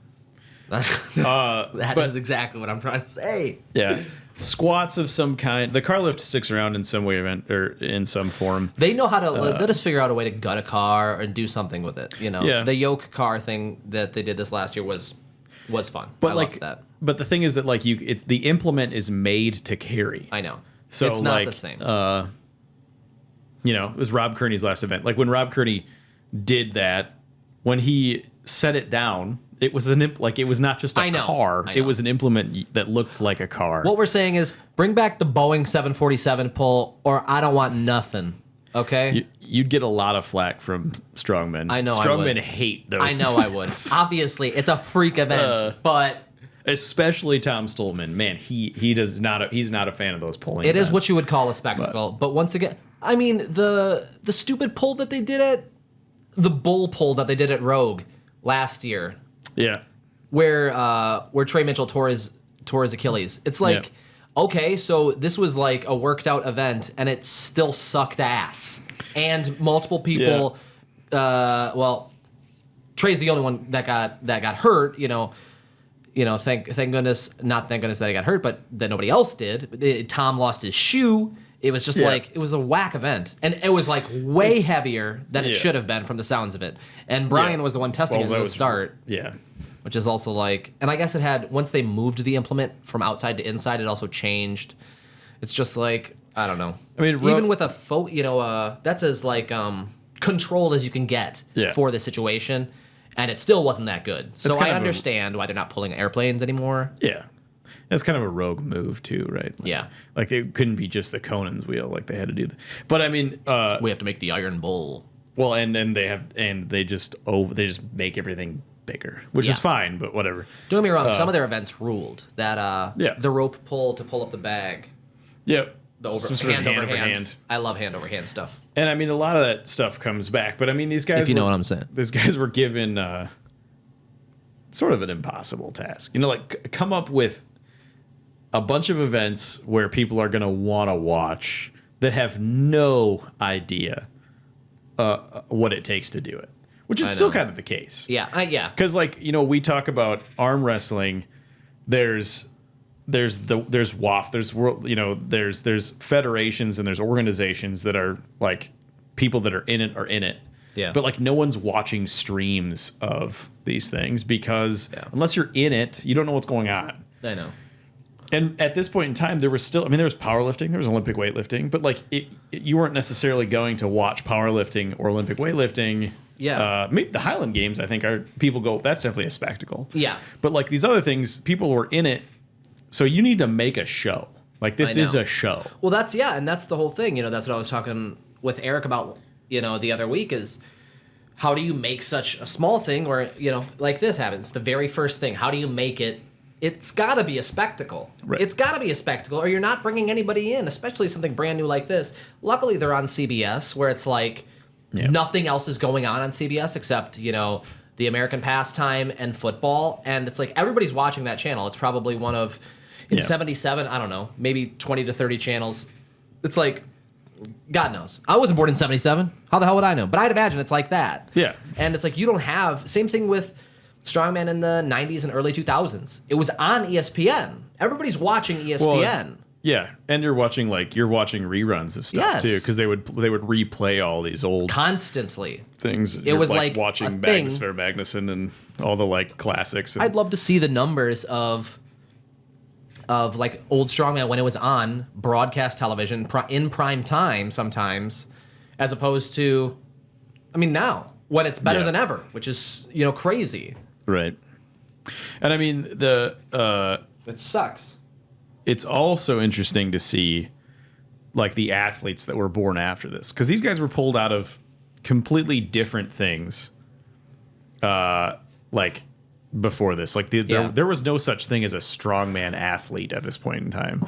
That is exactly what I'm trying to say. Yeah, squats of some kind. The car lift sticks around in some way, or in some form. They know how to let us figure out a way to gut a car and do something with it. Yeah. The yoke car thing that they did this last year was fun. But I loved that. But the thing is that it's the implement is made to carry. I know. So it's not the same. It was Rob Kearney's last event. Like when Rob Kearney did that, when he set it down, it was it was not just a car. It was an implement that looked like a car. What we're saying is bring back the Boeing 747 pull, or I don't want nothing. Okay? You'd get a lot of flack from strongmen. I know. Strongmen hate those. I know I would. Obviously, it's a freak event, but especially Tom Stolman, man, he's not a fan of those pulling. It events. is what you would call a spectacle. But once again, I mean the stupid pull that they did at the bull pull that they did at Rogue last year. Yeah. Where Trey Mitchell tore his Achilles. It's like, okay, so this was like a worked out event and it still sucked ass. And multiple people Trey's the only one that got hurt, thank goodness, not thank goodness that he got hurt, but that nobody else did. Tom lost his shoe. It was just it was a whack event. And it was like way heavier than it should have been from the sounds of it. And Brian was the one testing it at the start. Yeah. Which is also and I guess it had, once they moved the implement from outside to inside, it also changed. It's just like, I don't know. I mean, even with a that's as controlled as you can get for the situation. And it still wasn't that good. So I understand why they're not pulling airplanes anymore. Yeah. That's kind of a rogue move too, right? Like it couldn't be just the Conan's wheel, like they had to do that. But I mean, we have to make the Iron Bull. Well, they just make everything bigger, which is fine, but whatever. Don't get me wrong, some of their events ruled. That the rope pull to pull up the bag. Yep. The hand over hand. I love hand over hand stuff. And I mean, a lot of that stuff comes back, but I mean, these guys, if you know what I'm saying, these guys were given sort of an impossible task. Come up with a bunch of events where people are going to want to watch that have no idea what it takes to do it, which is still kind of the case. Yeah. Because we talk about arm wrestling. There's WAF, there's world, there's federations and there's organizations that are like people that are in it. Yeah. But no one's watching streams of these things because unless you're in it, you don't know what's going on. I know. And at this point in time, there was powerlifting, there was Olympic weightlifting, but you weren't necessarily going to watch powerlifting or Olympic weightlifting. Yeah. Maybe the Highland Games, I think, people go, that's definitely a spectacle. Yeah. But these other things, people were in it. So you need to make a show. This is a show. Well, that's the whole thing. That's what I was talking with Eric about, the other week is how do you make such a small thing where, like this happens, the very first thing, how do you make it? It's got to be a spectacle. Right. It's got to be a spectacle or you're not bringing anybody in, especially something brand new like this. Luckily, they're on CBS where it's nothing else is going on CBS except, the American pastime and football. And it's everybody's watching that channel. It's probably one of... In 77, I don't know, maybe 20 to 30 channels. It's God knows. I wasn't born in 77. How the hell would I know? But I'd imagine it's like that. Yeah. And it's you don't have... Same thing with Strongman in the 90s and early 2000s. It was on ESPN. Everybody's watching ESPN. Well, yeah, and you're watching reruns of stuff too, because they would replay all these old constantly things. It was watching Magnus Magnuson and all the classics. I'd love to see the numbers of of like old strongman when it was on broadcast television in prime time sometimes, as opposed to, I mean, now when it's better than ever, which is, you know, crazy. Right. And I mean, It sucks. it's also interesting to see like the athletes that were born after this, because these guys were pulled out of completely different things. Like before this, like there was no such thing as a strongman athlete at this point in time.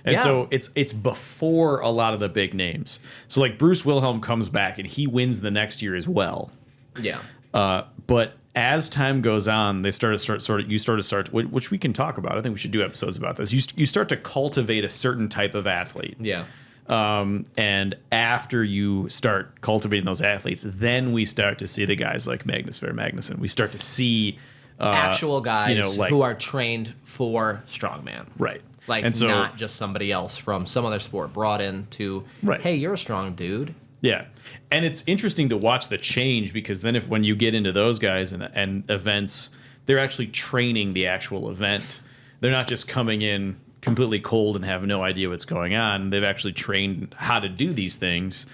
And so it's before a lot of the big names. So like Bruce Wilhelm comes back and he wins the next year as well. Yeah. But as time goes on, you start, which we can talk about. I think we should do episodes about this. You start to cultivate a certain type of athlete. Yeah. And after you start cultivating those athletes, then we start to see the guys like Magnus Ver Magnuson. We start to see actual guys, you know, like, who are trained for strongman. Right. Like, and so, not just somebody else from some other sport brought in to, hey, you're a strong dude. Yeah. And it's interesting to watch the change, because then when you get into those guys and events, they're actually training the actual event. They're not just coming in completely cold and have no idea what's going on. They've actually trained how to do these things.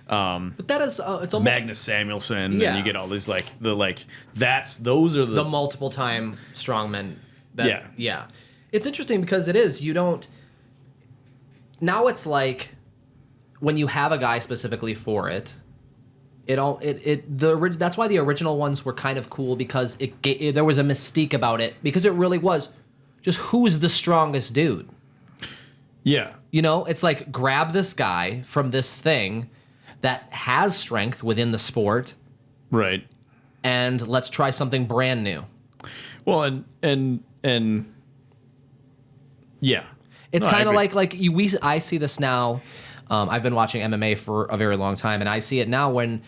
But that is, it's almost Magnus Samuelsson, and you get all these those are the multiple time strongmen. Yeah. It's interesting because it is, you don't, now it's like when you have a guy specifically for it, that's why the original ones were kind of cool, because there was a mystique about it, because it really was just who's the strongest dude. Yeah. You know, it's like, grab this guy from this thing that has strength within the sport. Right. And let's try something brand new. Well, and yeah. It's kind of like I see this now. I've been watching MMA for a very long time, and I see it now when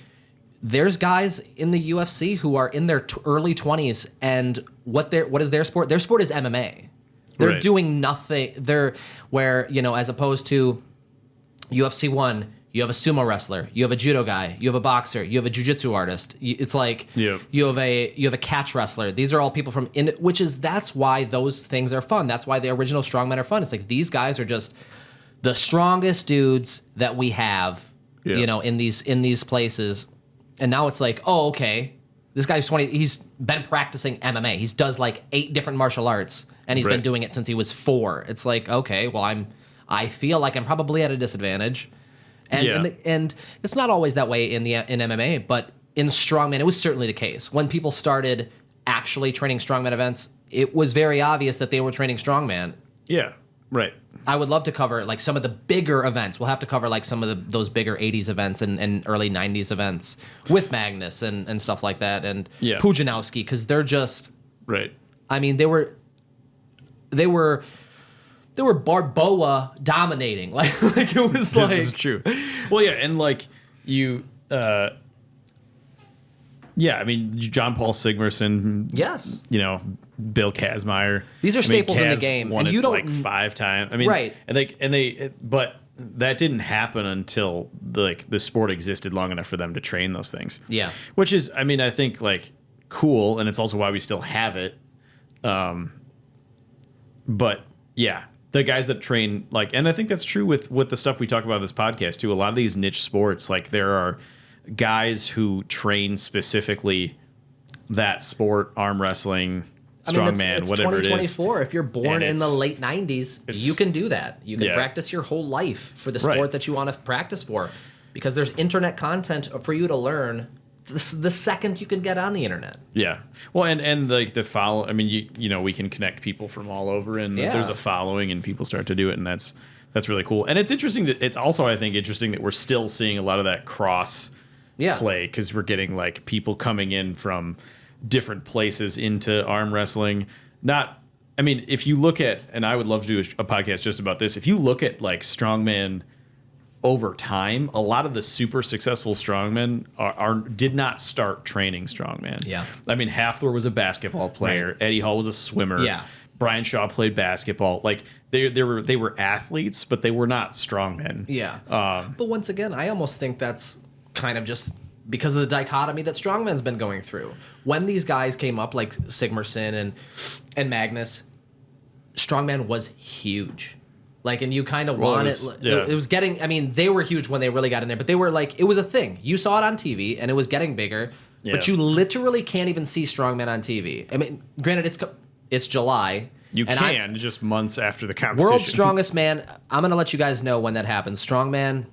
there's guys in the UFC who are in their early 20s, and what is their sport? Their sport is MMA. They're doing nothing. Where, you know, as opposed to UFC 1, you have a sumo wrestler, you have a judo guy, you have a boxer, you have a jiu-jitsu artist. It's like you have a catch wrestler. These are all people that's why those things are fun. That's why the original strongmen are fun. It's like, these guys are just the strongest dudes that we have, you know, in these places. And now it's like, oh, okay, this guy's 20. He's been practicing MMA. He does like 8 different martial arts, and he's been doing it since he was 4. It's like, okay, well, I feel like I'm probably at a disadvantage. And it's not always that way in MMA, but in strongman, it was certainly the case. When people started actually training strongman events, it was very obvious that they were training strongman. Yeah, right. I would love to cover like some of the bigger events. We'll have to cover like some of those bigger 80s events and early 90s events with Magnus and stuff like that, and Pujanowski, because they're just I mean, they were Barboa dominating. Like it was like, this is true. Well, yeah, and like you, I mean, John Paul Sigmarsson. Yes. You know, Bill Kazmaier. These are staples in the game, and you don't like 5 times. I mean, but that didn't happen until the sport existed long enough for them to train those things. Yeah. Which is, I mean, I think like cool, and it's also why we still have it. But yeah. The guys that train, like, and I think that's true with the stuff we talk about in this podcast too. A lot of these niche sports, like, there are guys who train specifically that sport, arm wrestling, strongman, it's whatever it is. 2024. If you're born in the late 90s, you can do that. You can practice your whole life for the sport that you want to practice for, because there's internet content for you to learn the second you can get on the internet. Yeah. Well, and like the follow, I mean, you know, we can connect people from all over, and there's a following, and people start to do it, and that's really cool. And it's interesting it's also, I think, interesting that we're still seeing a lot of that cross play, because we're getting like people coming in from different places into arm wrestling. I mean, if you look at, and I would love to do a podcast just about this, if you look at like strongman over time, a lot of the super successful strongmen did not start training strongman. Yeah. I mean, Hathor was a basketball player. Right. Eddie Hall was a swimmer. Yeah. Brian Shaw played basketball. Like they were athletes, but they were not strongmen. Yeah. But once again, I almost think that's kind of just because of the dichotomy that strongman's been going through. When these guys came up, like Sigmarsson and Magnus, strongman was huge. Like, and you kind of Well, want it was getting, I mean, they were huge when they really got in there, but they were like, it was a thing. You saw it on TV and it was getting bigger, but you literally can't even see strongman on TV. I mean, granted, it's July. You can, just months after the competition. World's Strongest Man, I'm going to let you guys know when that happens. Strongman,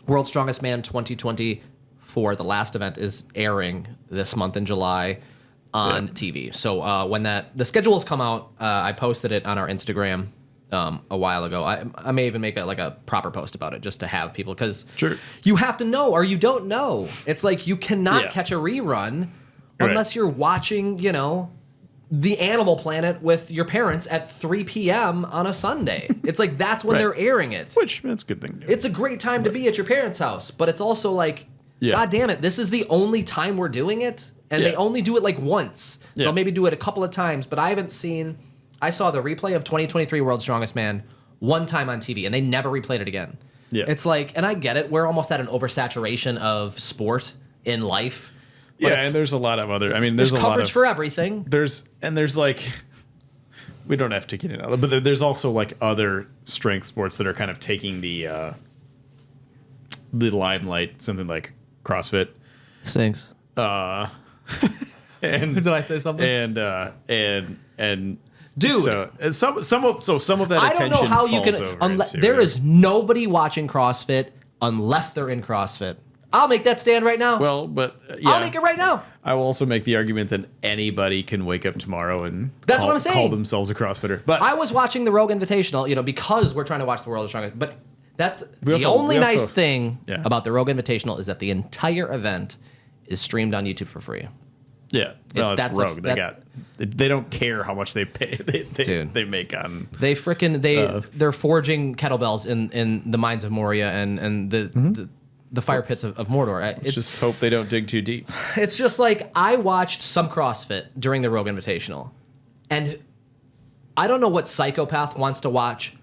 World's Strongest Man 2024, the last event is airing this month in July on TV. So when the schedules come out, I posted it on our Instagram a while ago. I may even make a proper post about it just to have people, because you have to know or you don't know. It's like you cannot catch a rerun unless you're watching, the Animal Planet with your parents at 3 p.m. on a Sunday. It's like that's when they're airing it. Which, that's a good thing to do. It's a great time to be at your parents' house, but it's also like, God damn it, this is the only time we're doing it, and they only do it like once. They'll maybe do it a couple of times, but I saw the replay of 2023 World's Strongest Man one time on TV, and they never replayed it again. Yeah. It's like, and I get it, we're almost at an oversaturation of sport in life. And there's a lot of other. I mean, there's a lot of coverage for everything. There's like, we don't have to get into it, but there's also like other strength sports that are kind of taking the limelight. Something like CrossFit. Stinks. And did I say something? And dude, some of that I attention don't know how you falls can. over There is nobody watching CrossFit unless they're in CrossFit. I'll make that stand right now. Well, but I'll make it right now. I will also make the argument that anybody can wake up tomorrow and what I'm saying. Call themselves a CrossFitter. But I was watching the Rogue Invitational, because we're trying to watch the World's Strongest. But that's the only nice thing about the Rogue Invitational is that the entire event is streamed on YouTube for free. Yeah, well, that's Rogue. They don't care how much they pay. They make on. They're forging kettlebells in the mines of Moria and the fire pits of Mordor. Let's just hope they don't dig too deep. It's just like, I watched some CrossFit during the Rogue Invitational, and I don't know what psychopath wants to watch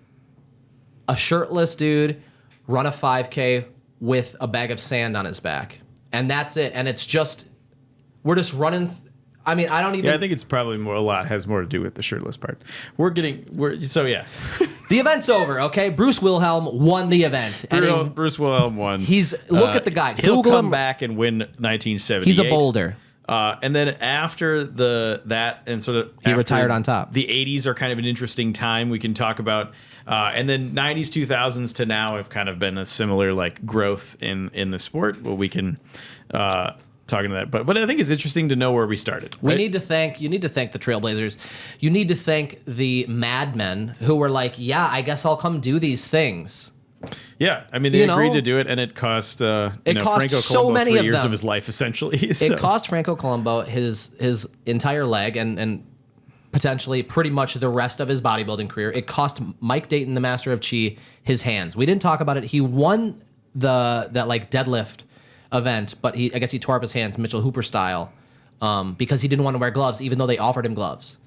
a shirtless dude run a 5K with a bag of sand on his back, and that's it. And it's just, we're just running. I mean, I don't even. Yeah, I think it's probably has more to do with the shirtless part. The event's over, okay? Bruce Wilhelm won the event. Bruce Wilhelm won. Look at the guy. He'll come back and win 1978. He's a boulder. And then after he retired on top. The 80s are kind of an interesting time we can talk about. And then 90s, 2000s to now have kind of been a similar like growth in the sport. Well, we can talk into that, but I think it's interesting to know where we started. Right? You need to thank the Trailblazers. You need to thank the madmen who were like, yeah, I guess I'll come do these things. Yeah, I mean, they agreed to do it, and it cost Franco Colombo 3 years of his life, essentially. So. It cost Franco Colombo his entire leg and potentially pretty much the rest of his bodybuilding career. It cost Mike Dayton, the master of Chi, his hands. We didn't talk about it. He won that deadlift event, but I guess he tore up his hands, Mitchell Hooper style, because he didn't want to wear gloves, even though they offered him gloves.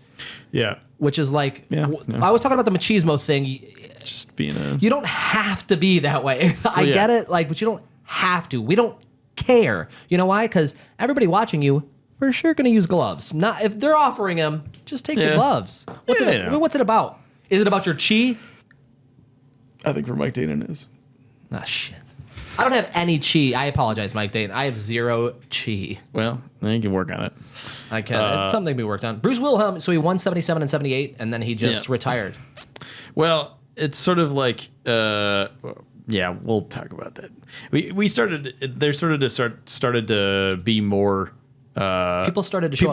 Yeah. Which is like, I was talking about the machismo thing. Just being you don't have to be that way. I get it, but you don't have to. We don't care. You know why? Because everybody watching you, for sure, going to use gloves. Not if they're offering them, just take the gloves. What's it about? Is it about your chi? I think for Mike Dayton it is. Ah, shit. I don't have any chi. I apologize, Mike Dayton. I have zero chi. Well, you can work on it. I can. It's something to be worked on. Bruce Wilhelm, so he won 77 and 78, and then he just retired. Well, it's sort of like, we'll talk about that. We started to be more. People started to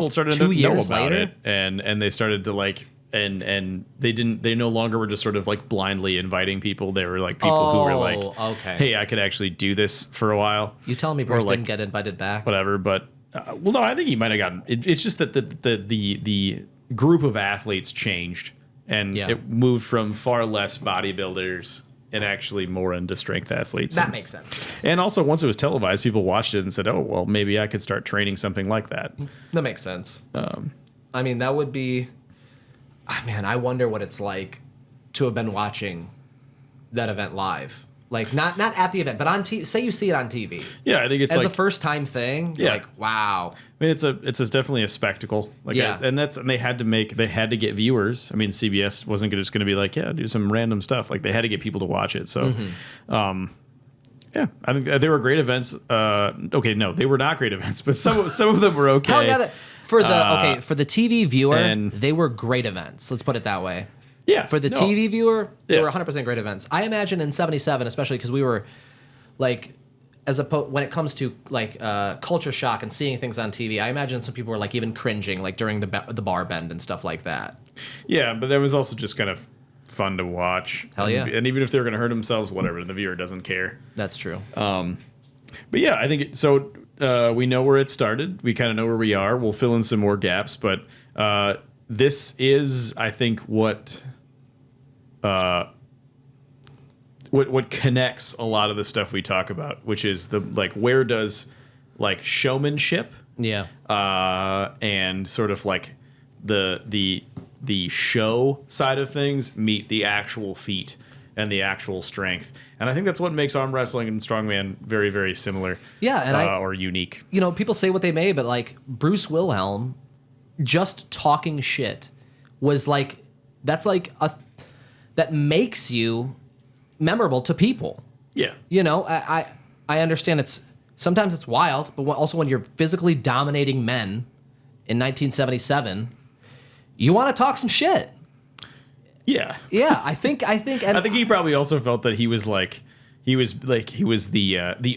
know about it, and they started to like. And they no longer were just sort of like blindly inviting people. They were like people who were like, hey, I could actually do this for a while. You telling me Bruce didn't get invited back? Whatever, but no, I think he might have gotten. It's just that the group of athletes changed, and it moved from far less bodybuilders and actually more into strength athletes. That makes sense. And also, once it was televised, people watched it and said, oh, well, maybe I could start training something like that. That makes sense. I mean, that would be. Man, I wonder what it's like to have been watching that event live. Like not at the event, but on say you see it on TV. Yeah, I think it's as like a first time thing. You're like, wow. I mean, it's definitely a spectacle. Like, and they had to get viewers. I mean, CBS wasn't just going to be like, do some random stuff. Like, they had to get people to watch it. So, I think they were great events. Okay, no, they were not great events, but some of them were okay. Hell yeah, for the TV viewer, they were great events. Let's put it that way. Yeah. For the TV viewer, they were 100% great events. I imagine in '77, especially because we were like, when it comes to like culture shock and seeing things on TV, I imagine some people were like even cringing like during the bar bend and stuff like that. Yeah, but it was also just kind of fun to watch. Hell yeah. And even if they're going to hurt themselves, whatever, the viewer doesn't care. That's true. But yeah, I think we know where it started. We kind of know where we are. We'll fill in some more gaps, but this is, I think, what connects a lot of the stuff we talk about, which is where does like showmanship, and sort of like the show side of things meet the actual feat and the actual strength. And I think that's what makes arm wrestling and strongman very, very similar. Yeah, and or unique. You know, people say what they may, but like Bruce Wilhelm, just talking shit was like that makes you memorable to people. Yeah. You know, I understand sometimes it's wild, but also when you're physically dominating men in 1977, you want to talk some shit. Yeah. Yeah, I think I think he probably also felt that he was the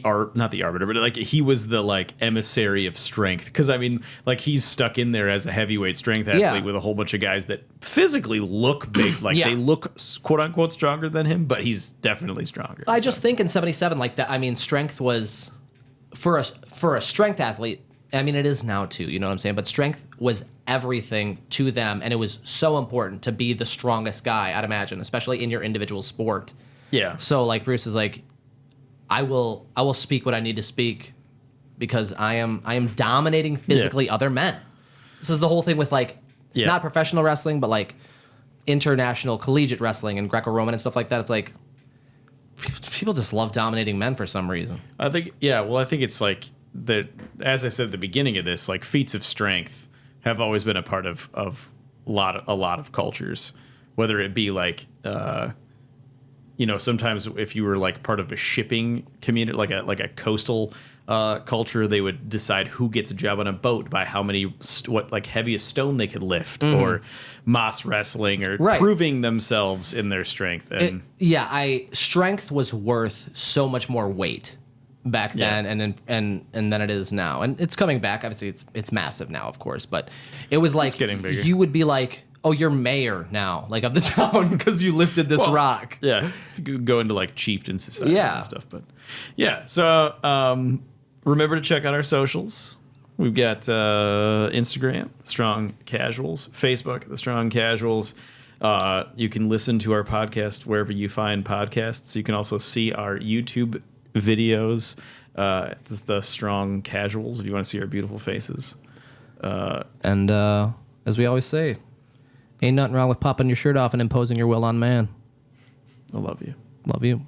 art, not the arbiter, but like he was the like emissary of strength. Because I mean, like he's stuck in there as a heavyweight strength athlete with a whole bunch of guys that physically look big, like they look quote unquote stronger than him, but he's definitely stronger. I just think in '77, like that. I mean, strength was for a strength athlete. I mean, it is now too. You know what I'm saying? But strength was everything to them, and it was so important to be the strongest guy. I'd imagine, especially in your individual sport. Yeah. So like Bruce is like, I will speak what I need to speak because I am dominating physically other men. This is the whole thing with like not professional wrestling, but like international collegiate wrestling and Greco-Roman and stuff like that. It's like people just love dominating men for some reason. I think I think it's like that, as I said at the beginning of this, like feats of strength have always been a part of a lot of cultures, whether it be like sometimes if you were like part of a shipping community, like a coastal culture, they would decide who gets a job on a boat by how many heaviest stone they could lift, or Moss wrestling, or proving themselves in their strength. And strength was worth so much more weight back then and than it is now, and it's coming back. Obviously, it's massive now, of course, but it was like it's getting bigger. You would be like, oh, you're mayor now, like of the town because you lifted this rock. Yeah, you could go into like chieftain societies and stuff. But yeah, so remember to check out our socials. We've got Instagram, Strong Casuals, Facebook, The Strong Casuals. You can listen to our podcast wherever you find podcasts. You can also see our YouTube videos, The Strong Casuals, if you want to see our beautiful faces. And as we always say, ain't nothing wrong with popping your shirt off and imposing your will on man. I love you. Love you.